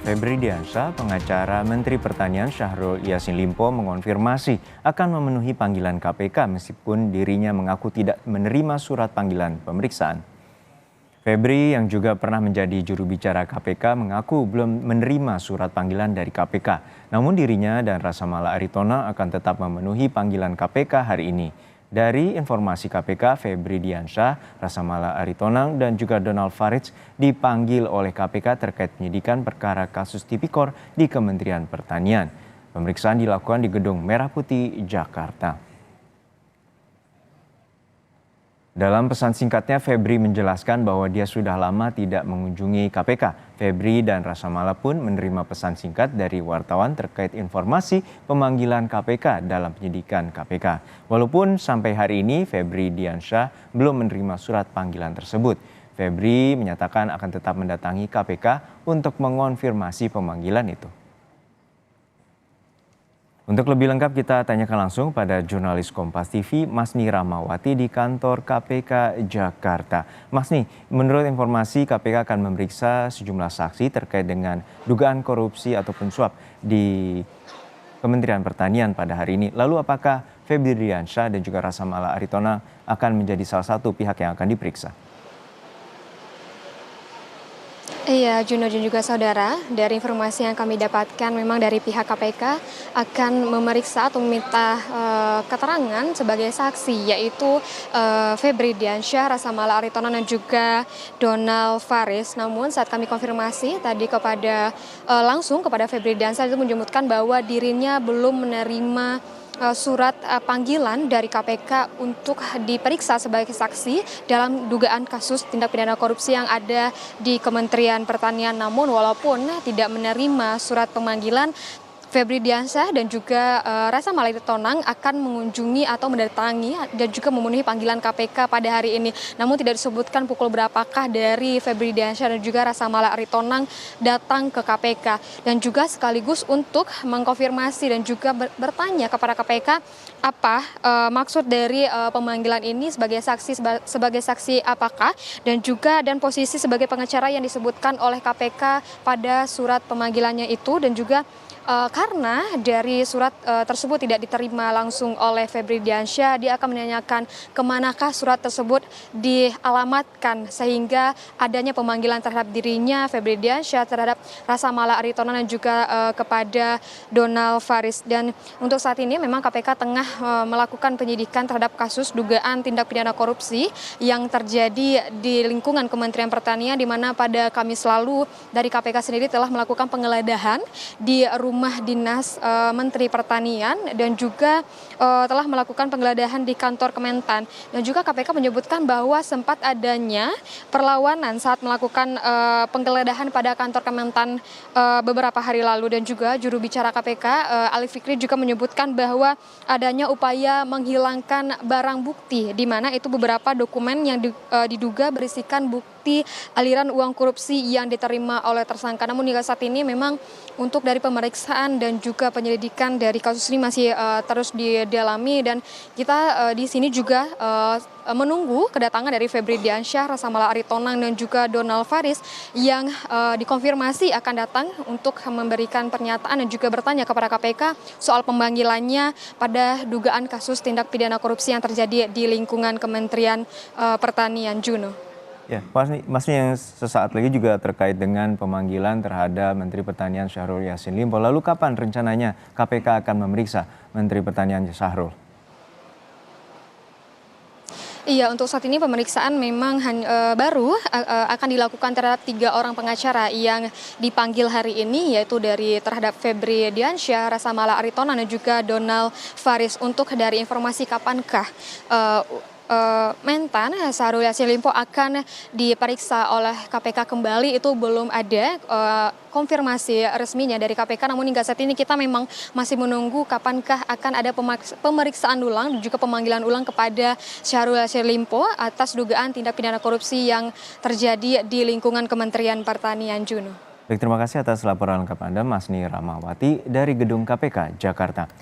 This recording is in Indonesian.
Febri Diansyah, pengacara Menteri Pertanian Syahrul Yassin Limpo mengonfirmasi akan memenuhi panggilan KPK meskipun dirinya mengaku tidak menerima surat panggilan pemeriksaan. Febri yang juga pernah menjadi juru bicara KPK mengaku belum menerima surat panggilan dari KPK. Namun dirinya dan Rasa Mala Aritona akan tetap memenuhi panggilan KPK hari ini. Dari informasi KPK, Febri Diansyah, Rasa Mala Aritonang, dan juga Donald Faridz dipanggil oleh KPK terkait penyidikan perkara kasus Tipikor di Kementerian Pertanian. Pemeriksaan dilakukan di Gedung Merah Putih, Jakarta. Dalam pesan singkatnya, Febri menjelaskan bahwa dia sudah lama tidak mengunjungi KPK. Febri dan Rasa Mala pun menerima pesan singkat dari wartawan terkait informasi pemanggilan KPK dalam penyidikan KPK. Walaupun sampai hari ini Febri Diansyah belum menerima surat panggilan tersebut. Febri menyatakan akan tetap mendatangi KPK untuk mengonfirmasi pemanggilan itu. Untuk lebih lengkap kita tanyakan langsung pada jurnalis Kompas TV Masni Rahmawati di kantor KPK Jakarta. Masni, menurut informasi KPK akan memeriksa sejumlah saksi terkait dengan dugaan korupsi ataupun suap di Kementerian Pertanian pada hari ini. Lalu apakah Febri Diansyah dan juga Rasa Mala Aritona akan menjadi salah satu pihak yang akan diperiksa? Iya, Juno dan juga saudara, dari informasi yang kami dapatkan memang dari pihak KPK akan memeriksa atau meminta keterangan sebagai saksi, yaitu Febri Diansyah, Rasa Mala Aritona dan juga Donald Faridz. Namun saat kami konfirmasi tadi langsung kepada Febri Diansyah itu menyebutkan bahwa dirinya belum menerima surat panggilan dari KPK untuk diperiksa sebagai saksi dalam dugaan kasus tindak pidana korupsi yang ada di Kementerian Pertanian. Namun walaupun tidak menerima surat pemanggilan, Febri Diansyah dan juga Rasa Mala Aritona akan mengunjungi atau mendatangi dan juga memenuhi panggilan KPK pada hari ini. Namun tidak disebutkan pukul berapakah dari Febri Diansyah dan juga Rasa Mala Aritona datang ke KPK. Dan juga sekaligus untuk mengkonfirmasi dan juga bertanya kepada KPK apa maksud dari pemanggilan ini sebagai saksi apakah dan posisi sebagai pengacara yang disebutkan oleh KPK pada surat pemanggilannya itu, dan juga karena dari surat tersebut tidak diterima langsung oleh Febri Diansyah, dia akan menanyakan kemanakah surat tersebut dialamatkan sehingga adanya pemanggilan terhadap dirinya, Febri Diansyah, terhadap Rasa Mala Aritona dan juga kepada Donald Faridz. Dan untuk saat ini memang KPK tengah melakukan penyidikan terhadap kasus dugaan tindak pidana korupsi yang terjadi di lingkungan Kementerian Pertanian, di mana pada Kamis lalu dari KPK sendiri telah melakukan penggeledahan di rumah dinas Menteri Pertanian dan juga telah melakukan penggeledahan di kantor Kementan. Dan juga KPK menyebutkan bahwa sempat adanya perlawanan saat melakukan penggeledahan pada kantor Kementan beberapa hari lalu. Dan juga juru bicara KPK Ali Fikri juga menyebutkan bahwa adanya upaya menghilangkan barang bukti, di mana itu beberapa dokumen yang diduga berisikan bukti aliran uang korupsi yang diterima oleh tersangka. Namun hingga saat ini memang untuk dari pemeriksaan dan juga penyelidikan dari kasus ini masih terus didalami, dan kita di sini juga menunggu kedatangan dari Febri Diansyah, Rasa Mala Aritona dan juga Donald Faridz yang dikonfirmasi akan datang untuk memberikan pernyataan dan juga bertanya kepada KPK soal pemanggilannya pada dugaan kasus tindak pidana korupsi yang terjadi di lingkungan Kementerian Pertanian. Juno. Ya, Masni yang sesaat lagi juga terkait dengan pemanggilan terhadap Menteri Pertanian Syahrul Yassin Limpo. Lalu kapan rencananya KPK akan memeriksa Menteri Pertanian Syahrul? Iya, untuk saat ini pemeriksaan memang baru akan dilakukan terhadap 3 orang pengacara yang dipanggil hari ini, yaitu terhadap Febri Diansyah, Rasa Mala Aritona dan juga Donald Faridz. Untuk dari informasi kapankah Mentan Syahrul Yassin Limpo akan diperiksa oleh KPK kembali, itu belum ada konfirmasi resminya dari KPK. Namun hingga saat ini kita memang masih menunggu kapankah akan ada pemeriksaan ulang dan juga pemanggilan ulang kepada Syahrul Yassin Limpo atas dugaan tindak pidana korupsi yang terjadi di lingkungan Kementerian Pertanian. Juno. Baik, terima kasih atas laporan lengkap Anda, Masni Rahmawati dari Gedung KPK Jakarta.